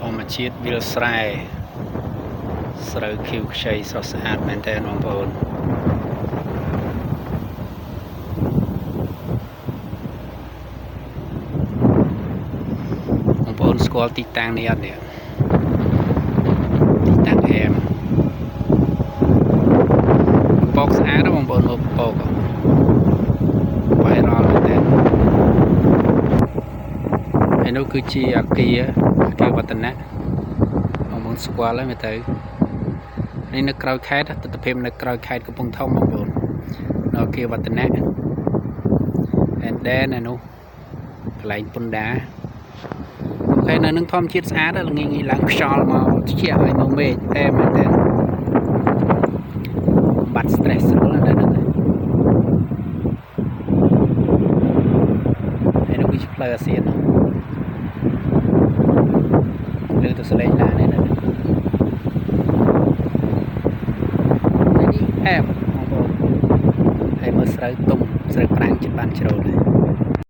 ធម្មជាតិវាលស្រែស្រូវខៀវខ្ចីស្រស់ស្អាតមែនទែនបងប្អូនស្គាល់ទីតាំងនេះអត់នេះទីតាំងអែមពកស្អាតបងប្អូនមើលពកវាយរ៉លមែនទែនហើយនោះគឺជាអគារវឌ្ឍនៈបងប្អូនស្គាល់ហើយមើលទៅនេះនៅក្រៅខេត្តទិដ្ឋភាពនៅក្រៅខេត្តកំពង់ធំបងប្អូននៅអគារវឌ្ឍនៈដែននោះកន្លែងពន្ធដារហើយនៅនឹងធម្មជាតិស្អាតល្ងាចឡើងខ្យល់មកជាឲ្យមកមេឃតែមែនទេបាត់ stress ស្រួលណាស់ហ្នឹងហើយនោះវាជាផ្លូវអាស៊ានលើទៅសលេងឡាននេះនេះអែមបងប្អូនហើយមើលស្រូវទុំស្រូវប្រាំងចិត្តបានជ្រោល